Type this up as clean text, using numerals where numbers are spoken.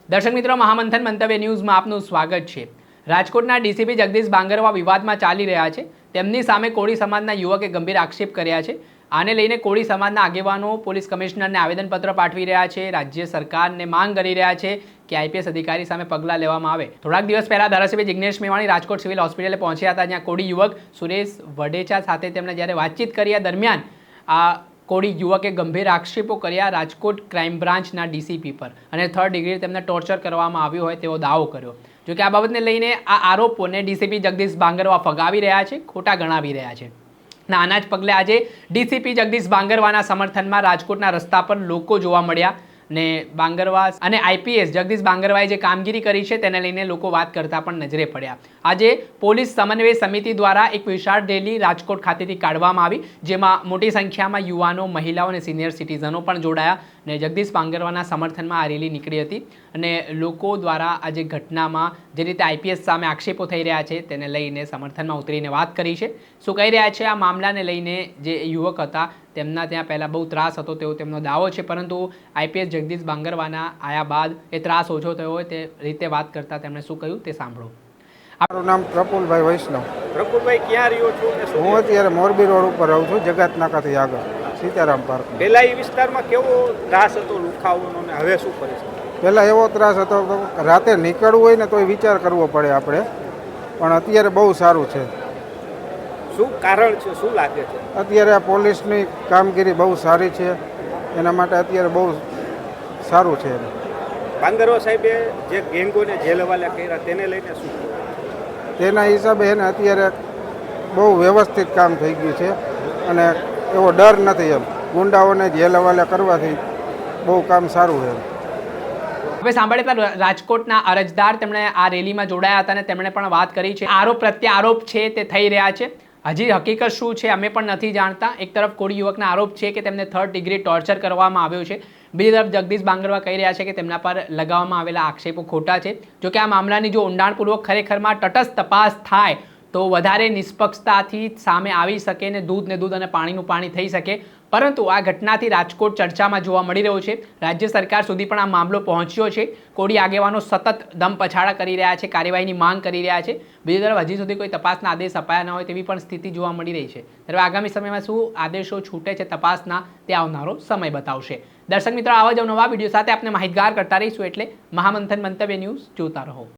દર્શક મિત્રો, મહામંથન મંતવ્ય ન્યૂઝમાં આપનું સ્વાગત છે। રાજકોટના ડીસીપી જગદીશ બાંગરવા વિવાદમાં ચાલી રહ્યા છે। તેમની સામે કોળી સમાજના યુવકે ગંભીર આક્ષેપ કર્યા છે। આને લઈને કોળી સમાજના આગેવાનો પોલીસ કમિશનરને આવેદનપત્ર પાઠવી રહ્યા છે। રાજ્ય સરકારને માંગ કરી રહ્યા છે કે આઈપીએસ અધિકારી સામે પગલાં લેવામાં આવે। થોડાક દિવસ પહેલા ધારાસભ્ય જિગ્નેશ મેવાણી રાજકોટ સિવિલ હોસ્પિટલે પહોંચ્યા હતા, જ્યાં કોળી યુવક સુરેશ વડેચા સાથે તેમણે જ્યારે વાતચીત કરી દરમિયાન આ કોળી યુવકે ગંભીર આક્ષેપો કર્યા રાજકોટ ક્રાઇમ બ્રાન્ચના ડીસીપી પર અને 3rd ડિગ્રી તેમને ટોર્ચર કરવામાં આવ્યો હોય તેવો દાવો કર્યો। જો કે આ બાબતને લઈને આ આરોપોને ડીસીપી જગદીશ બાંગરવા ફગાવી રહ્યા છે, ખોટા ગણાવી રહ્યા છે। આના જ પગલે આજે ડીસીપી જગદીશ બાંગરવાના સમર્થનમાં રાજકોટના રસ્તા પર લોકો જોવા મળ્યા ને બાંગરવા અને આઈપીએસ જગદીશ બાંગરવાએ જે કામગીરી કરી છે તેને લઈને લોકો વાત કરતા પણ નજરે પડ્યા। આજે પોલીસ સમન્વય સમિતિ દ્વારા એક વિશાળ રેલી રાજકોટ ખાતેથી કાઢવામાં આવી, જેમાં મોટી સંખ્યામાં યુવાનો, મહિલાઓ અને સિનિયર સિટીઝનો પણ જોડાયા ને જગદીશ બાંગરવાના સમર્થનમાં આ રેલી નીકળી હતી અને લોકો દ્વારા આજે ઘટનામાં જે રીતે આઈપીએસ સામે આક્ષેપો થઈ રહ્યા છે તેને લઈને સમર્થનમાં ઉતરીને વાત કરી છે। શું કહી રહ્યા છે આ મામલાને લઈને? જે યુવક હતા તેમના ત્યાં પહેલાં બહુ ત્રાસ હતો તેવો તેમનો દાવો છે, પરંતુ આઈપીએસ જગદીશ બાંગરવાના આયા બાદ એ ત્રાસ ઓછો થયો હોય તે રીતે વાત કરતા તેમણે શું કહ્યું તે સાંભળો। મારું નામ પ્રફુલભાઈ વૈષ્ણવ। પ્રફુલભાઈ, ક્યાં રહ્યો છો? હું અત્યારે મોરબી રોડ ઉપર રહું છું, જગત નાકાથી આગળ સીતારામ પાર્ક। પહેલા એ વિસ્તારમાં કેવો ત્રાસ હતો લુખાવાનો ને હવે શું પરિસ્થિતિ? પહેલાં એવો ત્રાસ હતો કે રાતે નીકળવું હોય ને તોય વિચાર કરવો પડે આપણે, પણ અત્યારે બહુ સારું છે। શું કારણ છે, શું લાગે છે? અત્યારે આ પોલીસની કામગીરી બહુ સારી છે, એના માટે અત્યારે બહુ સારું છે। બાંગરવા સાહેબે જે ગેંગોને જેલ હવાલે કર્યા તેને લઈને શું? તેના હિસાબે એને અત્યારે બહુ વ્યવસ્થિત કામ થઈ ગયું છે અને એવો ડર નથી એમ ગુંડાઓને જેલ હવાલે કરવાથી બહુ કામ સારું છે। હવે સાંભળ્યા રાજકોટના અરજદાર તેમણે આ રેલીમાં જોડાયા હતા અને તેમણે પણ વાત કરી છે। આરોપ પ્રત્યારોપ છે તે થઈ રહ્યા છે, હજી હકીકત શું છે અમે પણ નથી જાણતા। એક તરફ કોળી યુવકના આરોપ છે કે તેમને 3rd ડિગ્રી ટોર્ચર કરવામાં આવ્યો છે, બીજી તરફ જગદીશ બાંગરવા કહી રહ્યા છે કે તેમના પર લગાવવામાં આવેલા આક્ષેપો ખોટા છે। જો કે આ મામલાની જો ઊંડાણપૂર્વક ખરેખરમાં તટસ્થ તપાસ થાય તો વધારે નિષ્પક્ષતાથી સામે આવી શકે ને દૂધ અને પાણીનું પાણી થઈ શકે, પરંતુ આ ઘટનાથી રાજકોટ ચર્ચામાં જોવા મળી રહ્યો છે। રાજ્ય સરકાર સુધી પણ આ મામલો પહોંચ્યો છે। કોળી આગેવાનો સતત દમ પછાડા કરી રહ્યા છે, કાર્યવાહીની માંગ કરી રહ્યા છે। બીજી તરફ હજી સુધી કોઈ તપાસના આદેશ અપાયા ન હોય તેવી પણ સ્થિતિ જોવા મળી રહી છે। ત્યારે આગામી સમયમાં શું આદેશો છૂટે છે તપાસના તે આવનારો સમય બતાવશે। દર્શક મિત્રો, આવા જ નવા વિડીયો સાથે આપણે માહિતગાર કરતા રહીશું, એટલે મહામંથન મંતવ્ય ન્યૂઝ જોતા રહો।